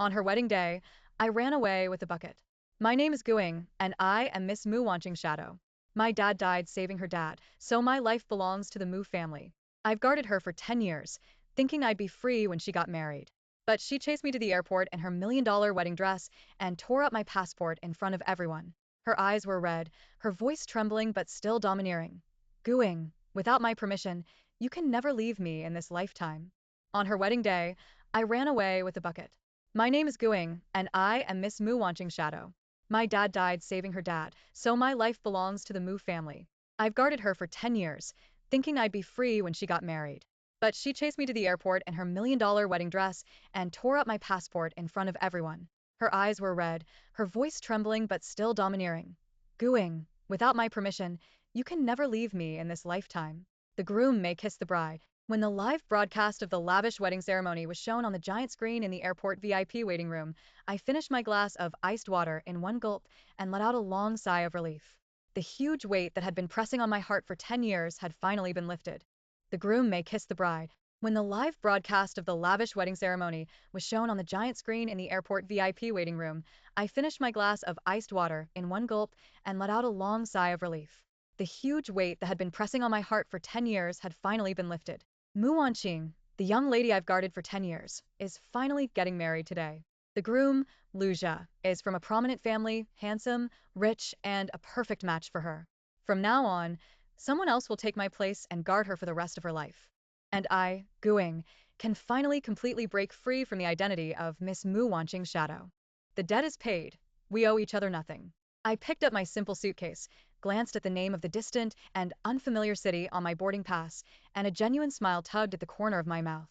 On her wedding day, I ran away with a bucket. My name is Guing, and I am Miss Moo Wanching's shadow. My dad died saving her dad, so my life belongs to the Moo family. I've guarded her for 10 years, thinking I'd be free when she got married. But she chased me to the airport in her $1 million wedding dress and tore up my passport in front of everyone. Her eyes were red, her voice trembling but still domineering. Guing, without my permission, you can never leave me in this lifetime. On her wedding day, I ran away with a bucket. My name is Guing, and I am Miss Moo Wanching's shadow. My dad died saving her dad, so my life belongs to the Moo family. I've guarded her for 10 years, thinking I'd be free when she got married. But she chased me to the airport in her $1 million wedding dress and tore up my passport in front of everyone. Her eyes were red, her voice trembling but still domineering. Guing, without my permission, you can never leave me in this lifetime. The groom may kiss the bride. When the live broadcast of the lavish wedding ceremony was shown on the giant screen in the airport VIP waiting room, I finished my glass of iced water in one gulp and let out a long sigh of relief. The huge weight that had been pressing on my heart for 10 years had finally been lifted. The groom may kiss the bride. When the live broadcast of the lavish wedding ceremony was shown on the giant screen in the airport VIP waiting room, I finished my glass of iced water in one gulp and let out a long sigh of relief. The huge weight that had been pressing on my heart for 10 years had finally been lifted. Mu Wanqing, the young lady I've guarded for 10 years, is finally getting married today. The groom, Lu Jia, is from a prominent family, handsome, rich, and a perfect match for her. From now on, someone else will take my place and guard her for the rest of her life. And I, Guing, can finally completely break free from the identity of Miss Mu Wanqing's shadow. The debt is paid. We owe each other nothing. I picked up my simple suitcase, glanced at the name of the distant and unfamiliar city on my boarding pass, and a genuine smile tugged at the corner of my mouth.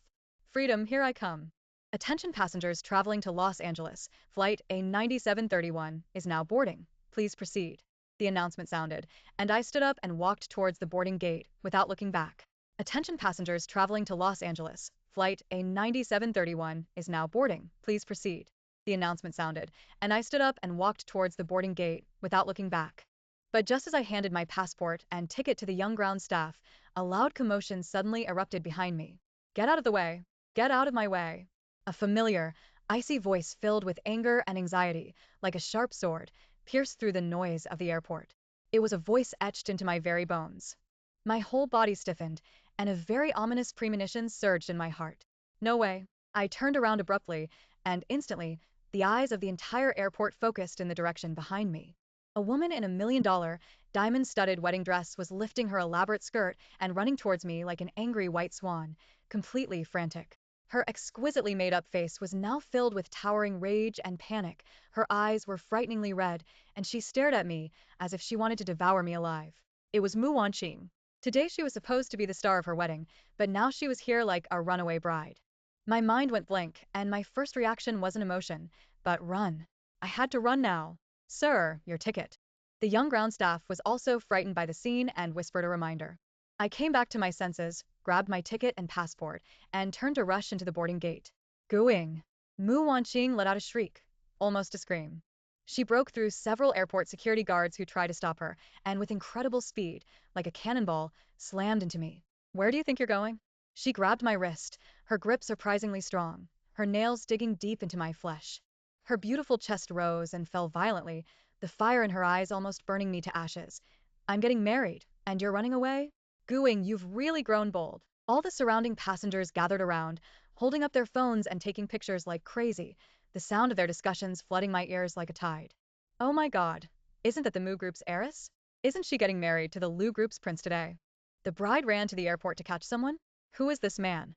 Freedom, here I come. Attention passengers traveling to Los Angeles, flight A9731 is now boarding. Please proceed. The announcement sounded, and I stood up and walked towards the boarding gate without looking back. Attention passengers traveling to Los Angeles, flight A9731 is now boarding. Please proceed. The announcement sounded, and I stood up and walked towards the boarding gate without looking back. But just as I handed my passport and ticket to the young ground staff, a loud commotion suddenly erupted behind me. Get out of the way! Get out of my way! A familiar, icy voice filled with anger and anxiety, like a sharp sword, pierced through the noise of the airport. It was a voice etched into my very bones. My whole body stiffened, and a very ominous premonition surged in my heart. No way! I turned around abruptly, and instantly, the eyes of the entire airport focused in the direction behind me. A woman in a $1 million, diamond-studded wedding dress was lifting her elaborate skirt and running towards me like an angry white swan, completely frantic. Her exquisitely made-up face was now filled with towering rage and panic. Her eyes were frighteningly red, and she stared at me as if she wanted to devour me alive. It was Mu Wanqing. Today she was supposed to be the star of her wedding, but now she was here like a runaway bride. My mind went blank, and my first reaction wasn't emotion, but run. I had to run now. Sir, your ticket. The young ground staff was also frightened by the scene and whispered a reminder. I came back to my senses, grabbed my ticket and passport, and turned to rush into the boarding gate. Gooing. Mu Wanqing let out a shriek, almost a scream. She broke through several airport security guards who tried to stop her, and with incredible speed, like a cannonball, slammed into me. Where do you think you're going? She grabbed my wrist, her grip surprisingly strong, her nails digging deep into my flesh. Her beautiful chest rose and fell violently, the fire in her eyes almost burning me to ashes. I'm getting married, and you're running away? Gooing, you've really grown bold. All the surrounding passengers gathered around, holding up their phones and taking pictures like crazy, the sound of their discussions flooding my ears like a tide. Oh my god, isn't that the Moo Group's heiress? Isn't she getting married to the Lu Group's prince today? The bride ran to the airport to catch someone? Who is this man?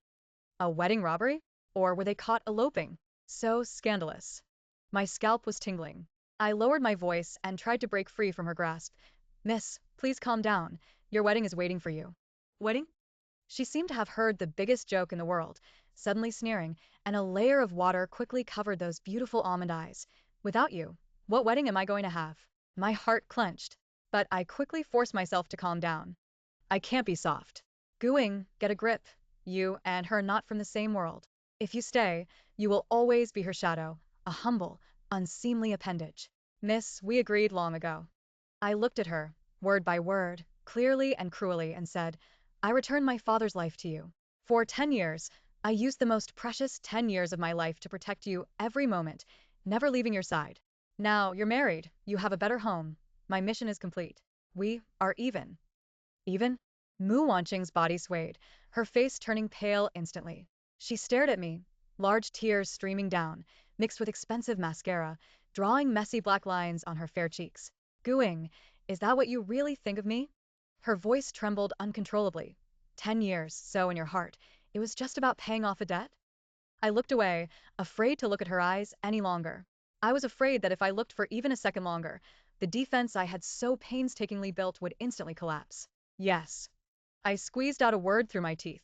A wedding robbery? Or were they caught eloping? So scandalous. My scalp was tingling. I lowered my voice and tried to break free from her grasp. Miss, please calm down. Your wedding is waiting for you. Wedding? She seemed to have heard the biggest joke in the world, suddenly sneering, and a layer of water quickly covered those beautiful almond eyes. Without you, what wedding am I going to have? My heart clenched, but I quickly forced myself to calm down. I can't be soft. Gooing, get a grip. You and her are not from the same world. If you stay, you will always be her shadow, a humble, unseemly appendage. Miss, we agreed long ago. I looked at her, word by word, clearly and cruelly, and said, I returned my father's life to you. For 10 years, I used the most precious 10 years of my life to protect you every moment, never leaving your side. Now, you're married, you have a better home. My mission is complete. We are even. Even? Mu Wanqing's body swayed, her face turning pale instantly. She stared at me, large tears streaming down, mixed with expensive mascara, drawing messy black lines on her fair cheeks. Gooing, is that what you really think of me? Her voice trembled uncontrollably. 10 years, so in your heart, it was just about paying off a debt? I looked away, afraid to look at her eyes any longer. I was afraid that if I looked for even a second longer, the defense I had so painstakingly built would instantly collapse. Yes. I squeezed out a word through my teeth.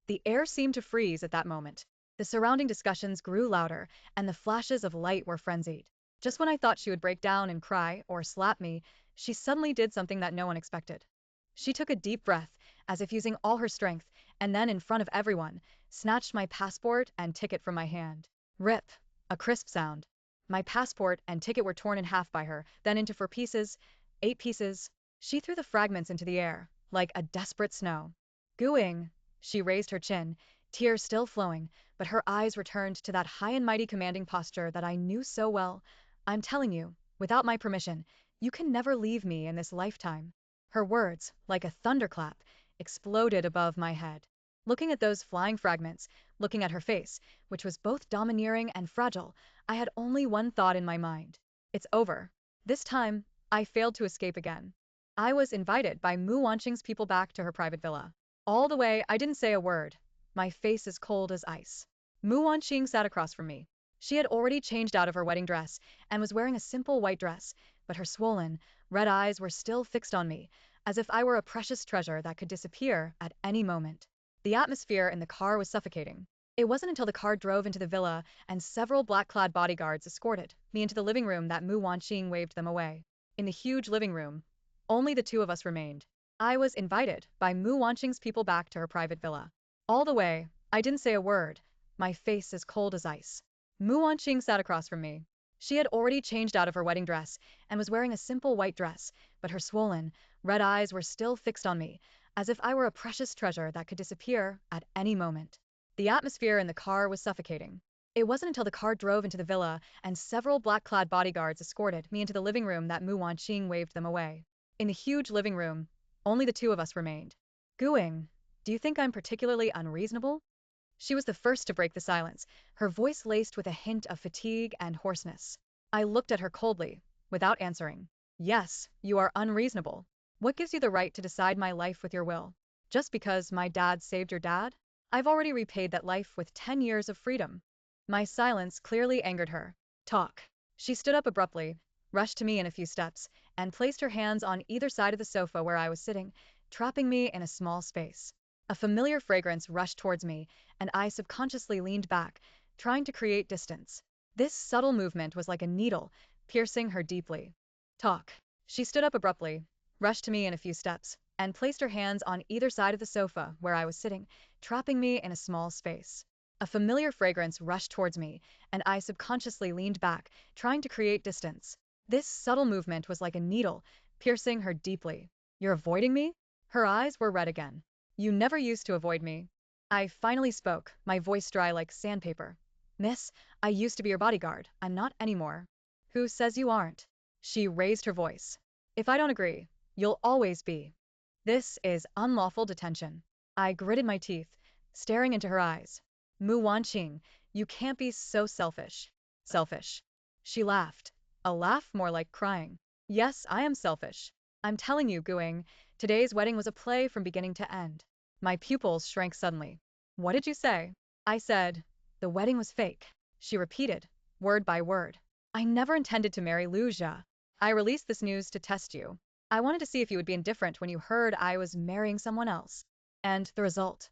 The air seemed to freeze at that moment. The surrounding discussions grew louder, and the flashes of light were frenzied. Just when I thought she would break down and cry or slap me, she suddenly did something that no one expected. She took a deep breath, as if using all her strength, and then in front of everyone, snatched my passport and ticket from my hand. Rip! A crisp sound. My passport and ticket were torn in half by her, then into 4 pieces, 8 pieces. She threw the fragments into the air, like a desperate snow. Gooing! She raised her chin, tears still flowing, but her eyes returned to that high and mighty commanding posture that I knew so well. I'm telling you, without my permission, you can never leave me in this lifetime. Her words, like a thunderclap, exploded above my head. Looking at those flying fragments, looking at her face, which was both domineering and fragile, I had only one thought in my mind. It's over. This time, I failed to escape again. I was invited by Mu Wanqing's people back to her private villa. All the way, I didn't say a word. My face as cold as ice. Mu Wanqing sat across from me. She had already changed out of her wedding dress and was wearing a simple white dress, but her swollen, red eyes were still fixed on me, as if I were a precious treasure that could disappear at any moment. The atmosphere in the car was suffocating. It wasn't until the car drove into the villa and several black-clad bodyguards escorted me into the living room that Mu Wanqing waved them away. In the huge living room, only the two of us remained. I was invited by Mu Wanqing's people back to her private villa. All the way, I didn't say a word, my face as cold as ice. Mu Wanqing sat across from me. She had already changed out of her wedding dress and was wearing a simple white dress, but her swollen, red eyes were still fixed on me, as if I were a precious treasure that could disappear at any moment. The atmosphere in the car was suffocating. It wasn't until the car drove into the villa and several black-clad bodyguards escorted me into the living room that Mu Wanqing waved them away. In the huge living room, only the two of us remained. Gooing, do you think I'm particularly unreasonable? She was the first to break the silence, her voice laced with a hint of fatigue and hoarseness. I looked at her coldly, without answering. Yes, you are unreasonable. What gives you the right to decide my life with your will? Just because my dad saved your dad? I've already repaid that life with 10 years of freedom. My silence clearly angered her. Talk. She stood up abruptly, rushed to me in a few steps, and placed her hands on either side of the sofa where I was sitting, trapping me in a small space. A familiar fragrance rushed towards me, and I subconsciously leaned back, trying to create distance. This subtle movement was like a needle, piercing her deeply. Talk. She stood up abruptly, rushed to me in a few steps, and placed her hands on either side of the sofa where I was sitting, trapping me in a small space. A familiar fragrance rushed towards me, and I subconsciously leaned back, trying to create distance. This subtle movement was like a needle, piercing her deeply. You're avoiding me? Her eyes were red again. You never used to avoid me. I finally spoke, my voice dry like sandpaper. Miss, I used to be your bodyguard. I'm not anymore. Who says you aren't? She raised her voice. If I don't agree, you'll always be. This is unlawful detention. I gritted my teeth, staring into her eyes. Mu Wanqing, you can't be so selfish. Selfish. She laughed, a laugh more like crying. Yes, I am selfish. I'm telling you, Gooing, today's wedding was a play from beginning to end. My pupils shrank suddenly. What did you say? I said, the wedding was fake. She repeated, word by word. I never intended to marry Lu Jia. I released this news to test you. I wanted to see if you would be indifferent when you heard I was marrying someone else. And the result.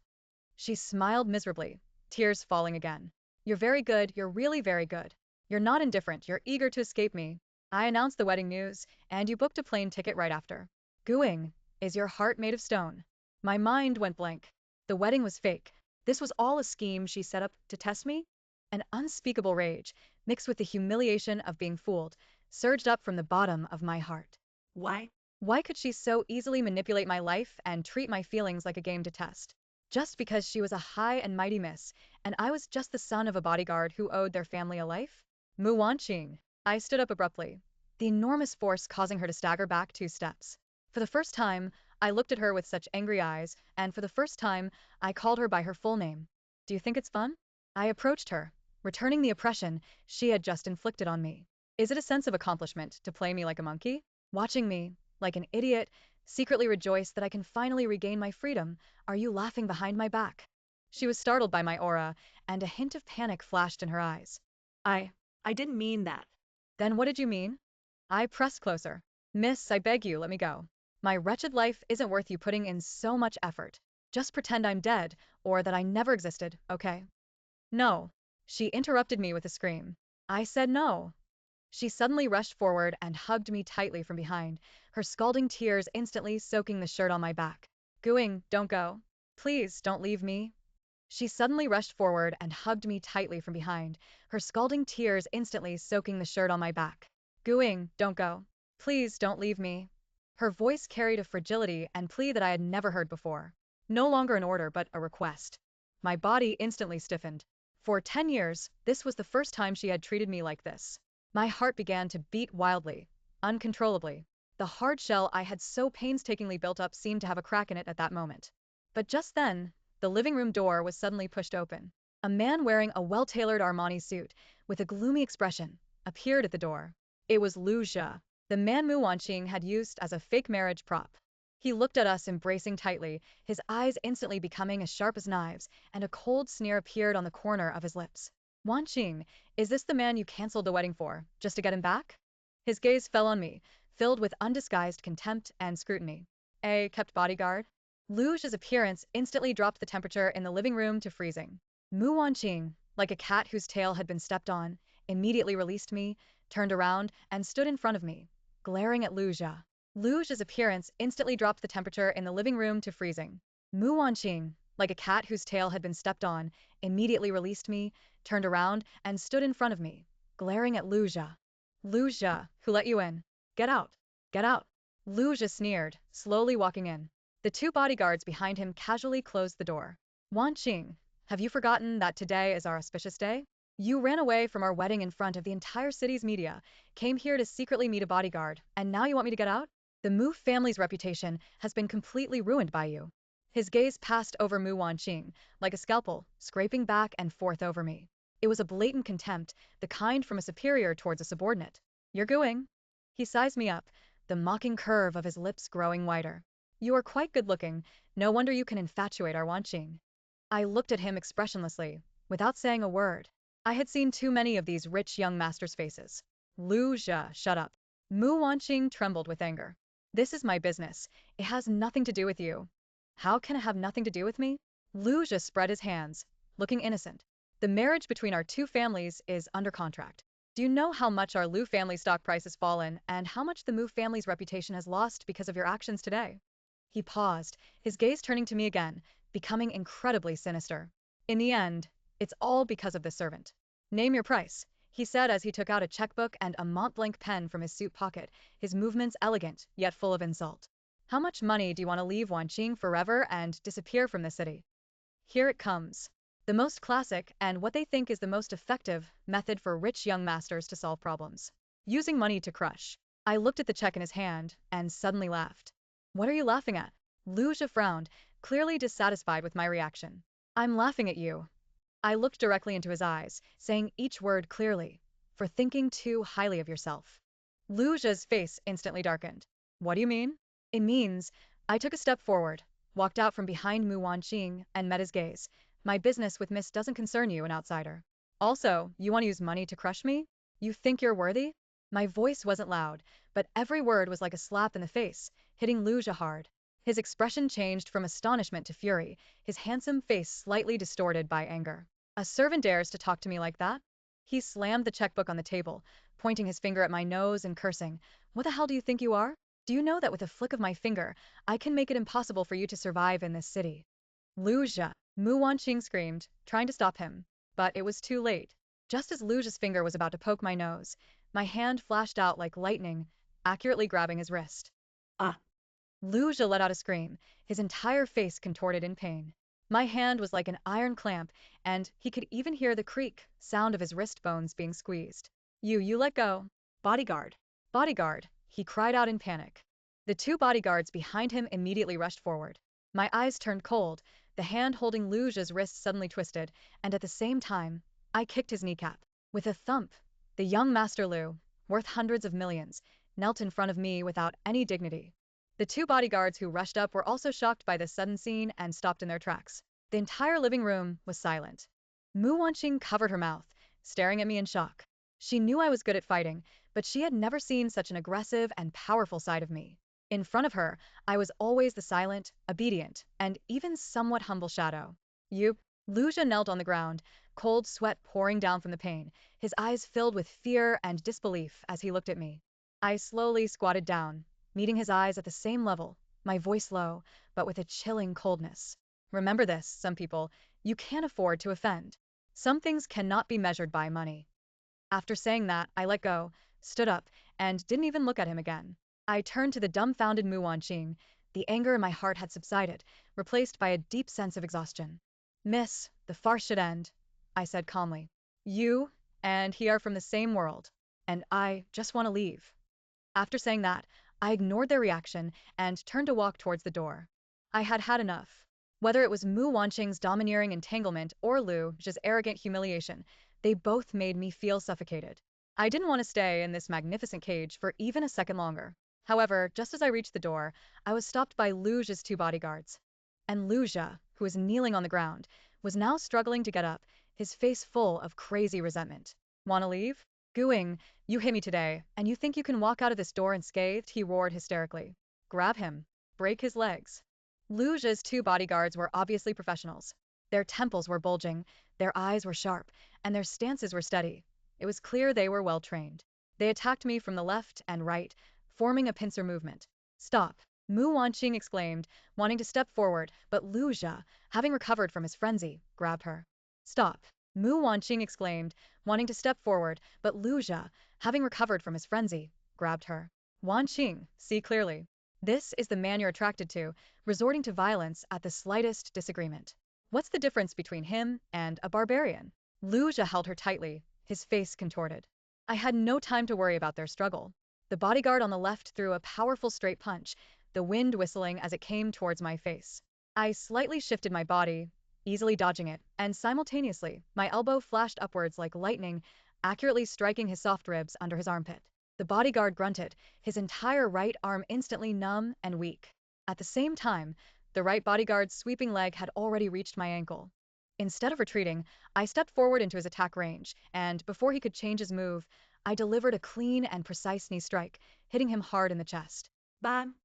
She smiled miserably, tears falling again. You're very good, you're really very good. You're not indifferent, you're eager to escape me. I announced the wedding news, and you booked a plane ticket right after. Gooing, is your heart made of stone? My mind went blank. The wedding was fake. This was all a scheme she set up to test me? An unspeakable rage, mixed with the humiliation of being fooled, surged up from the bottom of my heart. Why? Why could she so easily manipulate my life and treat my feelings like a game to test? Just because she was a high and mighty miss, and I was just the son of a bodyguard who owed their family a life? Mu Wanqing. I stood up abruptly, the enormous force causing her to stagger back 2 steps. For the first time, I looked at her with such angry eyes, and for the first time, I called her by her full name. Do you think it's fun? I approached her, returning the oppression she had just inflicted on me. Is it a sense of accomplishment to play me like a monkey? Watching me, like an idiot, secretly rejoice that I can finally regain my freedom, are you laughing behind my back? She was startled by my aura, and a hint of panic flashed in her eyes. I I didn't mean that. Then what did you mean? I pressed closer. Miss, I beg you, let me go. My wretched life isn't worth you putting in so much effort. Just pretend I'm dead, or that I never existed, okay? No. She interrupted me with a scream. I said no. She suddenly rushed forward and hugged me tightly from behind, her scalding tears instantly soaking the shirt on my back. Gooing, don't go. Please, don't leave me. She suddenly rushed forward and hugged me tightly from behind, her scalding tears instantly soaking the shirt on my back. Gooing, don't go. Please, don't leave me. Her voice carried a fragility and plea that I had never heard before. No longer an order, but a request. My body instantly stiffened. For 10 years, this was the first time she had treated me like this. My heart began to beat wildly, uncontrollably. The hard shell I had so painstakingly built up seemed to have a crack in it at that moment. But just then, the living room door was suddenly pushed open. A man wearing a well-tailored Armani suit, with a gloomy expression, appeared at the door. It was Lu Jia, the man Mu Wanqing had used as a fake marriage prop. He looked at us embracing tightly, his eyes instantly becoming as sharp as knives, and a cold sneer appeared on the corner of his lips. Wanqing, is this the man you canceled the wedding for, just to get him back? His gaze fell on me, filled with undisguised contempt and scrutiny. A kept bodyguard? Lu Zhi's appearance instantly dropped the temperature in the living room to freezing. Mu Wanqing, like a cat whose tail had been stepped on, immediately released me, turned around, and stood in front of me, glaring at Lu Jia. Lu Zhi's appearance instantly dropped the temperature in the living room to freezing. Mu Wanqing, like a cat whose tail had been stepped on, immediately released me, turned around, and stood in front of me, glaring at Lu Jia. Lu Jia, who let you in? Get out. Get out. Lu Jia sneered, slowly walking in. The 2 bodyguards behind him casually closed the door. Wanqing, have you forgotten that today is our auspicious day? You ran away from our wedding in front of the entire city's media, came here to secretly meet a bodyguard, and now you want me to get out? The Mu family's reputation has been completely ruined by you. His gaze passed over Mu Wanqing, like a scalpel, scraping back and forth over me. It was a blatant contempt, the kind from a superior towards a subordinate. You're gooing. He sized me up, the mocking curve of his lips growing wider. You are quite good-looking, no wonder you can infatuate our Wanqing. I looked at him expressionlessly, without saying a word. I had seen too many of these rich young masters' faces. Lu Jia, shut up. Mu Wanqing trembled with anger. This is my business. It has nothing to do with you. How can it have nothing to do with me? Lu Jia spread his hands, looking innocent. The marriage between our 2 families is under contract. Do you know how much our Lu family stock price has fallen and how much the Mu family's reputation has lost because of your actions today? He paused, his gaze turning to me again, becoming incredibly sinister. In the end, it's all because of this servant. Name your price, he said as he took out a checkbook and a Montblanc pen from his suit pocket, his movements elegant, yet full of insult. How much money do you want to leave Wanqing forever and disappear from the city? Here it comes. The most classic, and what they think is the most effective, method for rich young masters to solve problems. Using money to crush. I looked at the check in his hand, and suddenly laughed. What are you laughing at? Lu Jia frowned, clearly dissatisfied with my reaction. I'm laughing at you. I looked directly into his eyes, saying each word clearly. For thinking too highly of yourself. Lu Jia's face instantly darkened. What do you mean? It means, I took a step forward, walked out from behind Mu Wanqing, and met his gaze. My business with Miss doesn't concern you, an outsider. Also, you want to use money to crush me? You think you're worthy? My voice wasn't loud, but every word was like a slap in the face, hitting Lu Jia hard. His expression changed from astonishment to fury, his handsome face slightly distorted by anger. A servant dares to talk to me like that? He slammed the checkbook on the table, pointing his finger at my nose and cursing. What the hell do you think you are? Do you know that with a flick of my finger, I can make it impossible for you to survive in this city? Lu Jia, Mu Wanqing screamed, trying to stop him. But it was too late. Just as Lu Jia's finger was about to poke my nose, my hand flashed out like lightning, accurately grabbing his wrist. Ah. Lu Jia let out a scream, his entire face contorted in pain. My hand was like an iron clamp, and he could even hear the creak sound of his wrist bones being squeezed. You let go. Bodyguard. Bodyguard, he cried out in panic. The two bodyguards behind him immediately rushed forward. My eyes turned cold, the hand holding Luge's wrist suddenly twisted, and at the same time, I kicked his kneecap. With a thump, the young Master Lu, worth hundreds of millions, knelt in front of me without any dignity. The two bodyguards who rushed up were also shocked by this sudden scene and stopped in their tracks. The entire living room was silent. Mu Wanqing covered her mouth, staring at me in shock. She knew I was good at fighting, but she had never seen such an aggressive and powerful side of me. In front of her, I was always the silent, obedient, and even somewhat humble shadow. You? Luja knelt on the ground, cold sweat pouring down from the pain, his eyes filled with fear and disbelief as he looked at me. I slowly squatted down, meeting his eyes at the same level, my voice low, but with a chilling coldness. Remember this, some people, you can't afford to offend. Some things cannot be measured by money. After saying that, I let go, stood up, and didn't even look at him again. I turned to the dumbfounded Mu Wanqing. The anger in my heart had subsided, replaced by a deep sense of exhaustion. Miss, the farce should end, I said calmly. You and he are from the same world, and I just want to leave. After saying that, I ignored their reaction and turned to walk towards the door. I had had enough. Whether it was Mu Wanqing's domineering entanglement or Lu's arrogant humiliation, they both made me feel suffocated. I didn't want to stay in this magnificent cage for even a second longer. However, just as I reached the door, I was stopped by Lu's two bodyguards. And Luja, who was kneeling on the ground, was now struggling to get up, his face full of crazy resentment. Wanna leave? Gooing, you hit me today, and you think you can walk out of this door unscathed? He roared hysterically. Grab him. Break his legs. Luja's two bodyguards were obviously professionals. Their temples were bulging, their eyes were sharp, and their stances were steady. It was clear they were well trained. They attacked me from the left and right, forming a pincer movement. Stop, Mu Wanqing exclaimed, wanting to step forward, but Luja, having recovered from his frenzy, grabbed her. Stop, Mu Wanqing exclaimed, wanting to step forward, but Luja, having recovered from his frenzy, grabbed her. Wanqing, see clearly. This is the man you're attracted to, resorting to violence at the slightest disagreement. What's the difference between him and a barbarian? Luja held her tightly, his face contorted. I had no time to worry about their struggle. The bodyguard on the left threw a powerful straight punch, the wind whistling as it came towards my face. I slightly shifted my body, easily dodging it, and simultaneously, my elbow flashed upwards like lightning, accurately striking his soft ribs under his armpit. The bodyguard grunted, his entire right arm instantly numb and weak. At the same time, the right bodyguard's sweeping leg had already reached my ankle. Instead of retreating, I stepped forward into his attack range, and before he could change his move, I delivered a clean and precise knee strike, hitting him hard in the chest. Bam.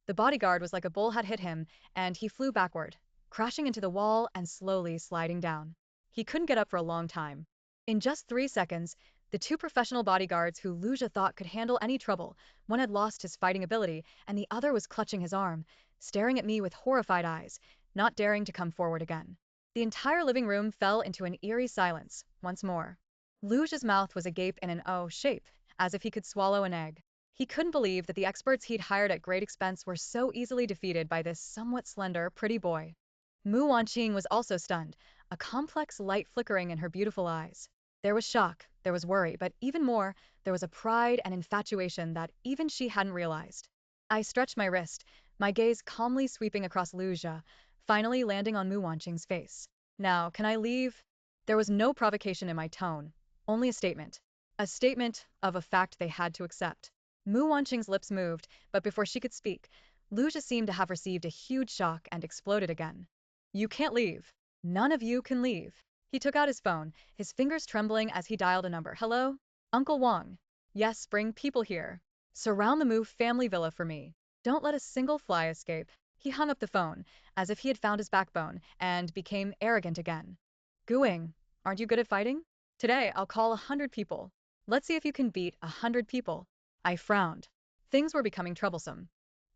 The bodyguard was like a bull had hit him, and he flew backward, crashing into the wall and slowly sliding down. He couldn't get up for a long time. In just 3 seconds, the two professional bodyguards who Luja thought could handle any trouble, one had lost his fighting ability, and the other was clutching his arm, staring at me with horrified eyes, not daring to come forward again. The entire living room fell into an eerie silence, once more. Luja's mouth was agape in an O shape, as if he could swallow an egg. He couldn't believe that the experts he'd hired at great expense were so easily defeated by this somewhat slender, pretty boy. Mu Wanqing was also stunned, a complex light flickering in her beautiful eyes. There was shock, there was worry, but even more, there was a pride and infatuation that even she hadn't realized. I stretched my wrist, my gaze calmly sweeping across Luja, finally landing on Mu Wanqing's face. Now, can I leave? There was no provocation in my tone, only a statement. A statement of a fact they had to accept. Mu Wanqing's lips moved, but before she could speak, Luja seemed to have received a huge shock and exploded again. You can't leave. None of you can leave. He took out his phone, his fingers trembling as he dialed a number. Hello? Uncle Wang. Yes, bring people here. Surround the Mu family villa for me. Don't let a single fly escape. He hung up the phone, as if he had found his backbone, and became arrogant again. Gooing, aren't you good at fighting? Today I'll call 100 people. Let's see if you can beat 100 people. I frowned. Things were becoming troublesome.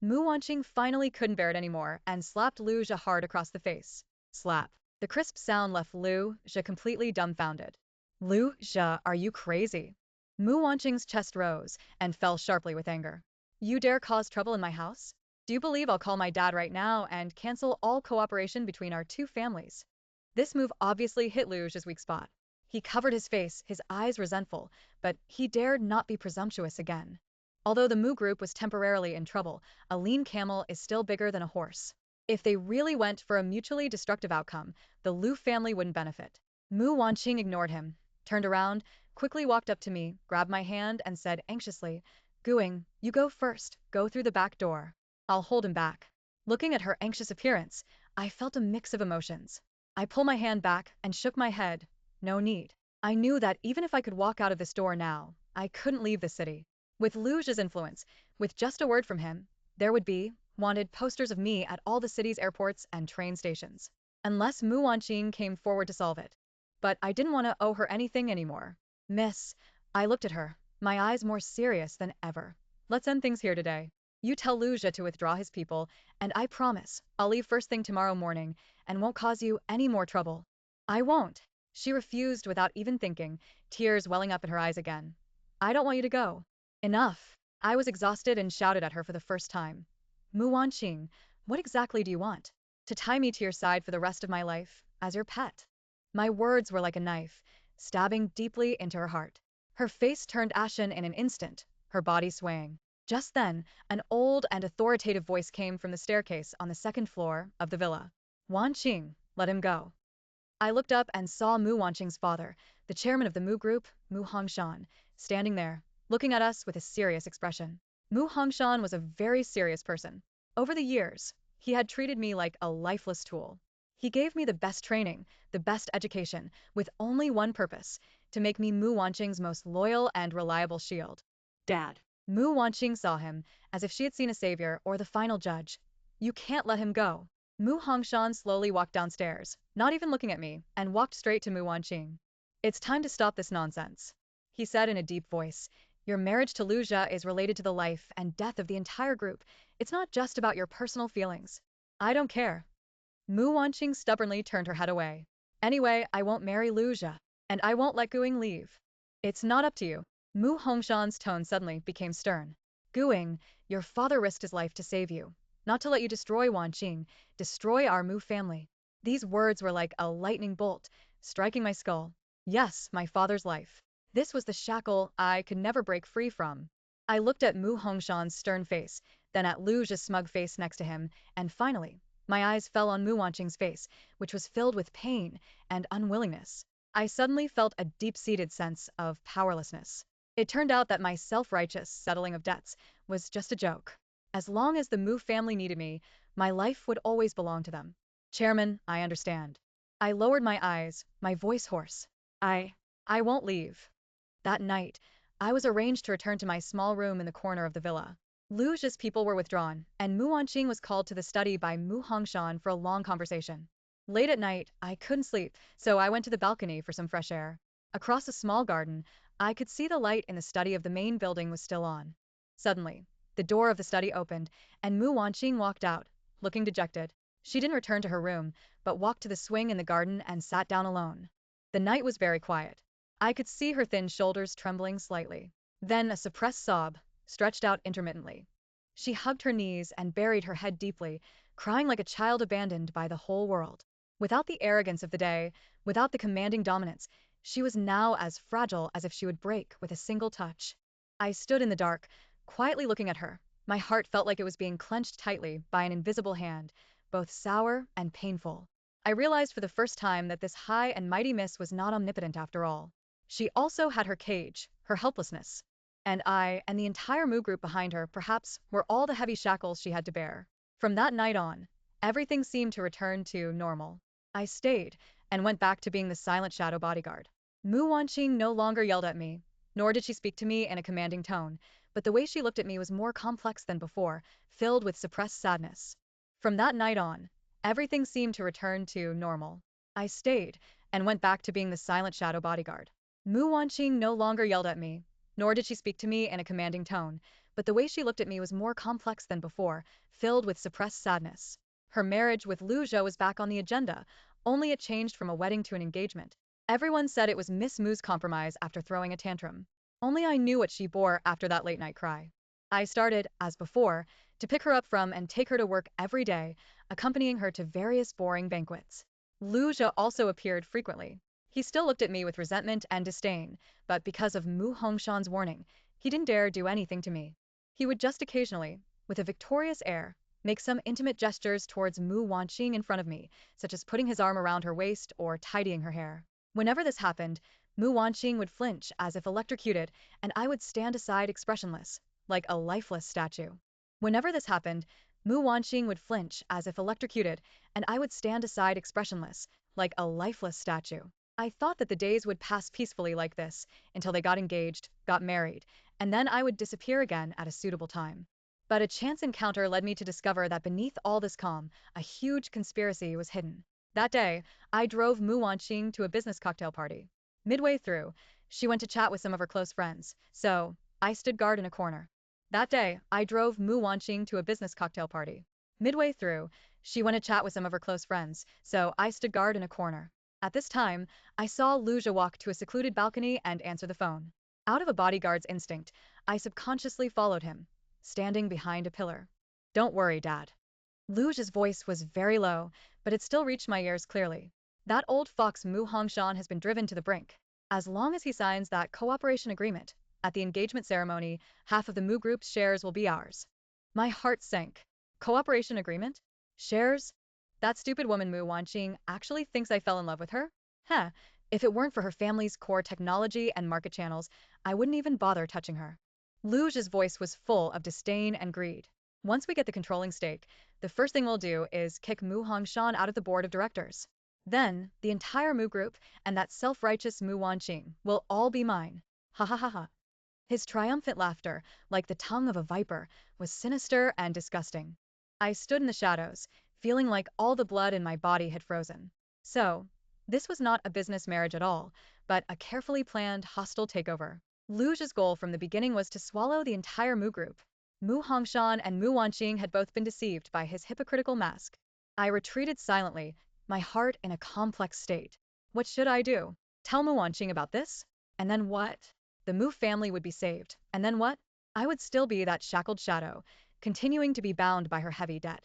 Mu Wanqing finally couldn't bear it anymore and slapped Lu Zhe hard across the face. Slap. The crisp sound left Lu Zhe completely dumbfounded. Lu Zhe, are you crazy? Mu Wanqing's chest rose and fell sharply with anger. You dare cause trouble in my house? Do you believe I'll call my dad right now and cancel all cooperation between our two families? This move obviously hit Luge's weak spot. He covered his face, his eyes resentful, but he dared not be presumptuous again. Although the Mu group was temporarily in trouble, a lean camel is still bigger than a horse. If they really went for a mutually destructive outcome, the Lu family wouldn't benefit. Mu Wanqing ignored him, turned around, quickly walked up to me, grabbed my hand, and said anxiously, Guing, you go first, go through the back door. I'll hold him back. Looking at her anxious appearance, I felt a mix of emotions. I pulled my hand back and shook my head. No need. I knew that even if I could walk out of this door now, I couldn't leave the city. With Luge's influence, with just a word from him, there would be wanted posters of me at all the city's airports and train stations. Unless Mu Wanqing came forward to solve it. But I didn't want to owe her anything anymore. Miss, I looked at her, my eyes more serious than ever. Let's end things here today. You tell Luja to withdraw his people, and I promise I'll leave first thing tomorrow morning and won't cause you any more trouble. I won't. She refused without even thinking, tears welling up in her eyes again. I don't want you to go. Enough. I was exhausted and shouted at her for the first time. Mu Wanqing, what exactly do you want? To tie me to your side for the rest of my life, as your pet? My words were like a knife, stabbing deeply into her heart. Her face turned ashen in an instant, her body swaying. Just then, an old and authoritative voice came from the staircase on the second floor of the villa. Wanqing, let him go. I looked up and saw Mu Wanqing's father, the chairman of the Mu group, Mu Hongshan, standing there, looking at us with a serious expression. Mu Hongshan was a very serious person. Over the years, he had treated me like a lifeless tool. He gave me the best training, the best education, with only one purpose, to make me Mu Wanqing's most loyal and reliable shield. Dad. Mu Wanqing saw him, as if she had seen a savior or the final judge. You can't let him go. Mu Hongshan slowly walked downstairs, not even looking at me, and walked straight to Mu Wanqing. It's time to stop this nonsense, he said in a deep voice. Your marriage to Luja is related to the life and death of the entire group. It's not just about your personal feelings. I don't care. Mu Wanqing stubbornly turned her head away. Anyway, I won't marry Luja, and I won't let Guing leave. It's not up to you. Mu Hongshan's tone suddenly became stern. Guing, your father risked his life to save you, not to let you destroy Wanqing, destroy our Mu family. These words were like a lightning bolt, striking my skull. Yes, my father's life. This was the shackle I could never break free from. I looked at Mu Hongshan's stern face, then at Luja's smug face next to him, and finally, my eyes fell on Mu Wanqing's face, which was filled with pain and unwillingness. I suddenly felt a deep-seated sense of powerlessness. It turned out that my self-righteous settling of debts was just a joke. As long as the Mu family needed me, my life would always belong to them. Chairman, I understand. I lowered my eyes, my voice hoarse. I won't leave. That night, I was arranged to return to my small room in the corner of the villa. Luja's people were withdrawn, and Mu Wanqing was called to the study by Mu Hongshan for a long conversation. Late at night, I couldn't sleep, so I went to the balcony for some fresh air. Across a small garden, I could see the light in the study of the main building was still on. Suddenly, the door of the study opened, and Mu Wanqing walked out, looking dejected. She didn't return to her room, but walked to the swing in the garden and sat down alone. The night was very quiet. I could see her thin shoulders trembling slightly. Then a suppressed sob, stretched out intermittently. She hugged her knees and buried her head deeply, crying like a child abandoned by the whole world. Without the arrogance of the day, without the commanding dominance, she was now as fragile as if she would break with a single touch. I stood in the dark, quietly looking at her. My heart felt like it was being clenched tightly by an invisible hand, both sour and painful. I realized for the first time that this high and mighty miss was not omnipotent after all. She also had her cage, her helplessness. And I, and the entire Mu group behind her, perhaps, were all the heavy shackles she had to bear. From that night on, everything seemed to return to normal. I stayed, and went back to being the silent shadow bodyguard. Mu Wanqing no longer yelled at me, nor did she speak to me in a commanding tone, but the way she looked at me was more complex than before, filled with suppressed sadness. From that night on, everything seemed to return to normal. I stayed, and went back to being the silent shadow bodyguard. Mu Wanqing no longer yelled at me, nor did she speak to me in a commanding tone, but the way she looked at me was more complex than before, filled with suppressed sadness. Her marriage with Lu Zhou was back on the agenda, only it changed from a wedding to an engagement. Everyone said it was Miss Mu's compromise after throwing a tantrum. Only I knew what she bore after that late-night cry. I started, as before, to pick her up from and take her to work every day, accompanying her to various boring banquets. Lu Jia also appeared frequently. He still looked at me with resentment and disdain, but because of Mu Hongshan's warning, he didn't dare do anything to me. He would just occasionally, with a victorious air, make some intimate gestures towards Mu Wanqing in front of me, such as putting his arm around her waist or tidying her hair. Whenever this happened, Mu Wanqing would flinch as if electrocuted, and I would stand aside expressionless, like a lifeless statue. Whenever this happened, Mu Wanqing would flinch as if electrocuted, and I would stand aside expressionless, like a lifeless statue. I thought that the days would pass peacefully like this until they got engaged, got married, and then I would disappear again at a suitable time. But a chance encounter led me to discover that beneath all this calm, a huge conspiracy was hidden. That day, I drove Mu Wanqing to a business cocktail party. Midway through, she went to chat with some of her close friends, so I stood guard in a corner. That day, I drove Mu Wanqing to a business cocktail party. Midway through, she went to chat with some of her close friends, so I stood guard in a corner. At this time, I saw Lu Jia walk to a secluded balcony and answer the phone. Out of a bodyguard's instinct, I subconsciously followed him, standing behind a pillar. Don't worry, Dad. Lu Jia's voice was very low, but it still reached my ears clearly. That old fox Mu Hongshan has been driven to the brink. As long as he signs that cooperation agreement, at the engagement ceremony, half of the Mu Group's shares will be ours. My heart sank. Cooperation agreement? Shares? That stupid woman Mu Wanqing actually thinks I fell in love with her? Heh, if it weren't for her family's core technology and market channels, I wouldn't even bother touching her. Lu Jia's voice was full of disdain and greed. Once we get the controlling stake, the first thing we'll do is kick Mu Hongshan out of the board of directors. Then, the entire Mu Group and that self-righteous Mu Wanqing will all be mine. Ha ha ha ha. His triumphant laughter, like the tongue of a viper, was sinister and disgusting. I stood in the shadows, feeling like all the blood in my body had frozen. So, this was not a business marriage at all, but a carefully planned, hostile takeover. Lu Jia's goal from the beginning was to swallow the entire Mu Group. Mu Hongshan and Mu Wanqing had both been deceived by his hypocritical mask. I retreated silently, my heart in a complex state. What should I do? Tell Mu Wanqing about this? And then what? The Mu family would be saved. And then what? I would still be that shackled shadow, continuing to be bound by her heavy debt,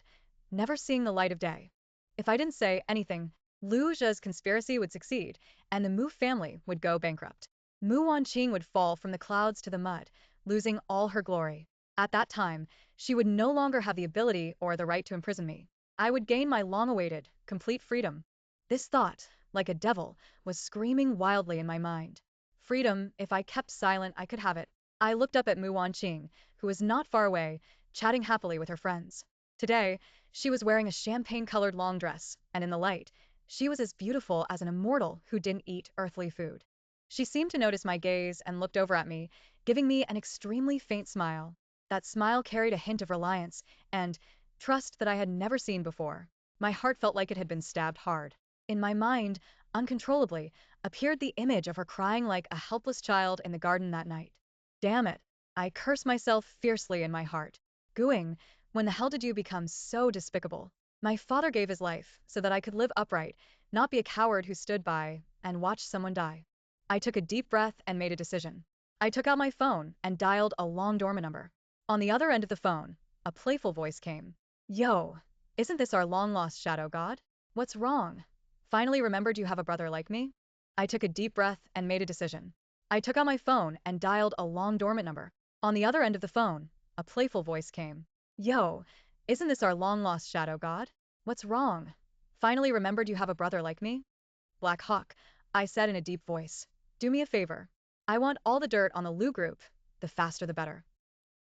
never seeing the light of day. If I didn't say anything, Lu Jia's conspiracy would succeed, and the Mu family would go bankrupt. Mu Wanqing would fall from the clouds to the mud, losing all her glory. At that time, she would no longer have the ability or the right to imprison me. I would gain my long-awaited, complete freedom. This thought, like a devil, was screaming wildly in my mind. Freedom, if I kept silent, I could have it. I looked up at Mu Wanqing, who was not far away, chatting happily with her friends. Today, she was wearing a champagne-colored long dress, and in the light, she was as beautiful as an immortal who didn't eat earthly food. She seemed to notice my gaze and looked over at me, giving me an extremely faint smile. That smile carried a hint of reliance and trust that I had never seen before. My heart felt like it had been stabbed hard. In my mind, uncontrollably, appeared the image of her crying like a helpless child in the garden that night. Damn it! I cursed myself fiercely in my heart. Gooing, when the hell did you become so despicable? My father gave his life so that I could live upright, not be a coward who stood by and watched someone die. I took a deep breath and made a decision. I took out my phone and dialed a long dormant number. On the other end of the phone, a playful voice came. Yo, isn't this our long-lost shadow god? What's wrong? Finally remembered you have a brother like me? I took a deep breath and made a decision. I took out my phone and dialed a long dormant number. On the other end of the phone, a playful voice came. Yo, isn't this our long-lost shadow god? What's wrong? Finally remembered you have a brother like me? Black Hawk, I said in a deep voice. Do me a favor. I want all the dirt on the Lu Group. The faster the better.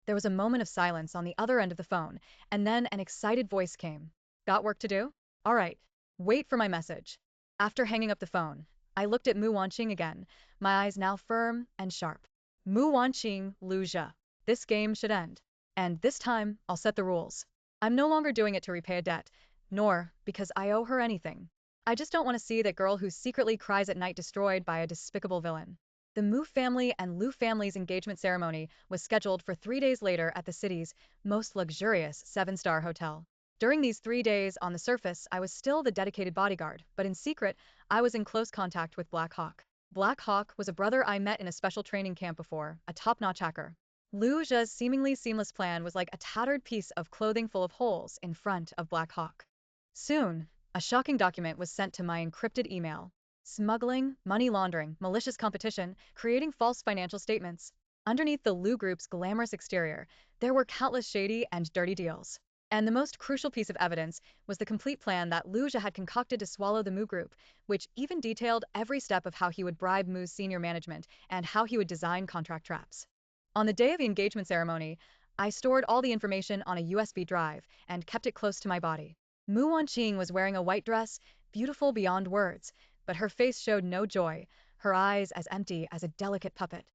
There was a moment of silence on the other end of the phone, and then an excited voice came. Got work to do? All right. Wait for my message. After hanging up the phone, I looked at Mu Wanqing again, my eyes now firm and sharp. Mu Wanqing, Lu Jia. This game should end. And this time, I'll set the rules. I'm no longer doing it to repay a debt, nor because I owe her anything. I just don't want to see that girl who secretly cries at night destroyed by a despicable villain. The Mu family and Lu family's engagement ceremony was scheduled for 3 days later at the city's most luxurious 7-star hotel. During these 3 days, on the surface, I was still the dedicated bodyguard, but in secret, I was in close contact with Black Hawk. Black Hawk was a brother I met in a special training camp before, a top-notch hacker. Liu Zhe's seemingly seamless plan was like a tattered piece of clothing full of holes in front of Black Hawk. Soon, a shocking document was sent to my encrypted email. Smuggling, money laundering, malicious competition, creating false financial statements. Underneath the Liu Group's glamorous exterior, there were countless shady and dirty deals. And the most crucial piece of evidence was the complete plan that Liu Zhe had concocted to swallow the Mu Group, which even detailed every step of how he would bribe Mu's senior management and how he would design contract traps. On the day of the engagement ceremony, I stored all the information on a USB drive and kept it close to my body. Mu Wanqing was wearing a white dress, beautiful beyond words, but her face showed no joy, her eyes as empty as a delicate puppet.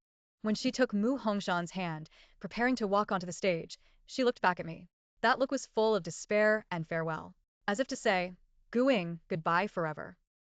When she took Mu Hongshan's hand, preparing to walk onto the stage, she looked back at me. That look was full of despair and farewell, as if to say, Guing, goodbye forever.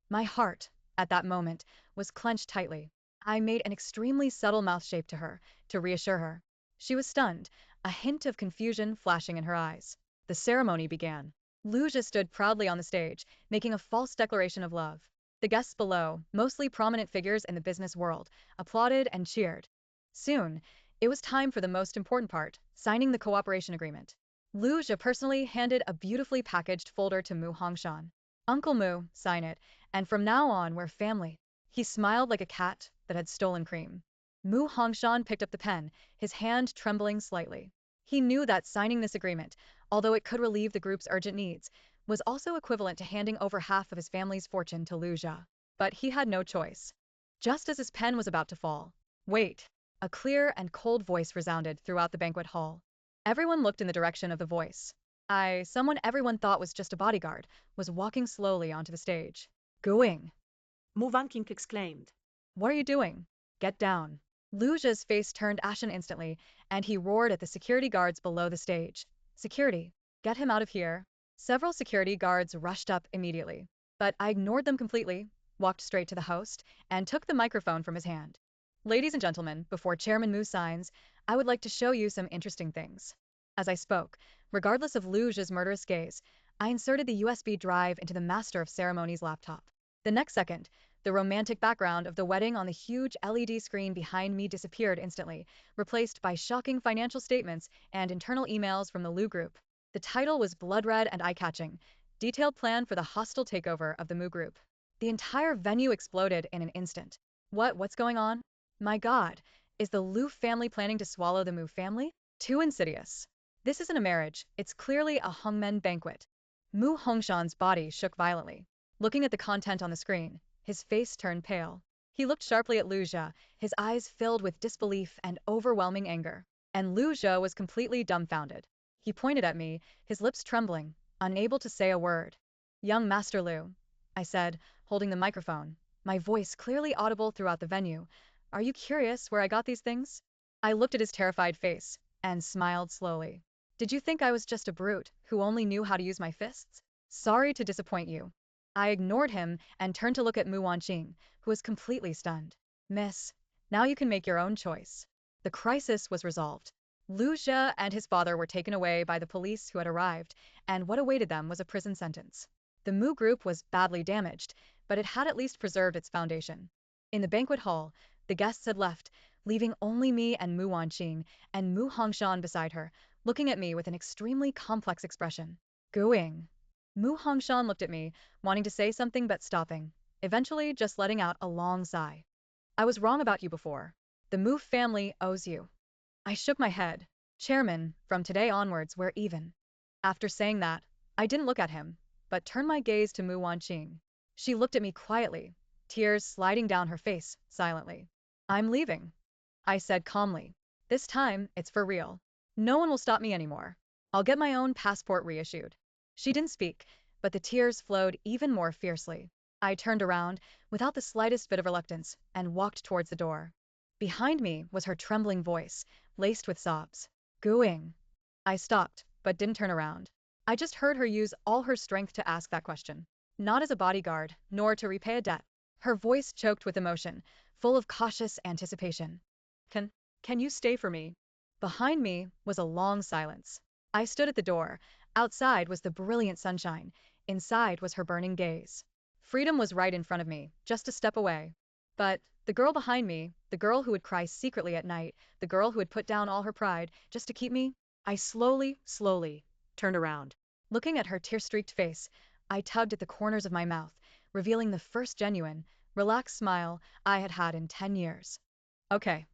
My heart, at that moment, was clenched tightly. I made an extremely subtle mouth shape to her, to reassure her. She was stunned, a hint of confusion flashing in her eyes. The ceremony began. Liu Zhe stood proudly on the stage, making a false declaration of love. The guests below, mostly prominent figures in the business world, applauded and cheered. Soon, it was time for the most important part, signing the cooperation agreement. Liu Zhe personally handed a beautifully packaged folder to Mu Hongshan. Uncle Mu, sign it, and from now on we're family. He smiled like a cat that had stolen cream. Mu Hongshan picked up the pen, his hand trembling slightly. He knew that signing this agreement, although it could relieve the group's urgent needs, was also equivalent to handing over half of his family's fortune to Liu Zhe. But he had no choice. Just as his pen was about to fall, wait, a clear and cold voice resounded throughout the banquet hall. Everyone looked in the direction of the voice. Someone everyone thought was just a bodyguard, was walking slowly onto the stage. Going. Mu Wanqing exclaimed. What are you doing? Get down. Liu Zhe's face turned ashen instantly, and he roared at the security guards below the stage. Security, get him out of here. Several security guards rushed up immediately, but I ignored them completely, walked straight to the host, and took the microphone from his hand. Ladies and gentlemen, before Chairman Mu signs, I would like to show you some interesting things. As I spoke, regardless of Liu Zhe's murderous gaze, I inserted the USB drive into the Master of Ceremonies laptop. The next second, the romantic background of the wedding on the huge LED screen behind me disappeared instantly, replaced by shocking financial statements and internal emails from the Liu Group. The title was blood red and eye-catching, detailed plan for the hostile takeover of the Mu Group. The entire venue exploded in an instant. What's going on? My God, is the Liu family planning to swallow the Mu family? Too insidious. This isn't a marriage, it's clearly a hangmen banquet. Mu Hongshan's body shook violently. Looking at the content on the screen, his face turned pale. He looked sharply at Liu Zhe, his eyes filled with disbelief and overwhelming anger. And Liu Zhe was completely dumbfounded. He pointed at me, his lips trembling, unable to say a word. Young Master Liu, I said, holding the microphone, my voice clearly audible throughout the venue. Are you curious where I got these things? I looked at his terrified face and smiled slowly. Did you think I was just a brute who only knew how to use my fists? Sorry to disappoint you. I ignored him and turned to look at Mu Wanqing, who was completely stunned. Miss, now you can make your own choice. The crisis was resolved. Liu Zhe and his father were taken away by the police who had arrived, and what awaited them was a prison sentence. The Mu Group was badly damaged, but it had at least preserved its foundation. In the banquet hall, the guests had left, leaving only me and Mu Wanqing, and Mu Hongshan beside her, looking at me with an extremely complex expression. Gooing. Mu Hongshan looked at me, wanting to say something but stopping, eventually just letting out a long sigh. I was wrong about you before. The Mu family owes you. I shook my head. Chairman, from today onwards we're even. After saying that, I didn't look at him, but turned my gaze to Mu Wanqing. She looked at me quietly, tears sliding down her face, silently. I'm leaving, I said calmly. This time, it's for real. No one will stop me anymore. I'll get my own passport reissued. She didn't speak, but the tears flowed even more fiercely. I turned around, without the slightest bit of reluctance, and walked towards the door. Behind me was her trembling voice, laced with sobs. Gooing. I stopped, but didn't turn around. I just heard her use all her strength to ask that question. Not as a bodyguard, nor to repay a debt. Her voice choked with emotion, full of cautious anticipation. Can you stay for me? Behind me was a long silence. I stood at the door. Outside was the brilliant sunshine. Inside was her burning gaze. Freedom was right in front of me, just a step away. But The girl behind me, the girl who would cry secretly at night, the girl who had put down all her pride just to keep me. I slowly Turned around. looking at her tear-streaked face. I tugged at the corners of my mouth, revealing the first genuine, relaxed smile I had had in 10 years. Okay,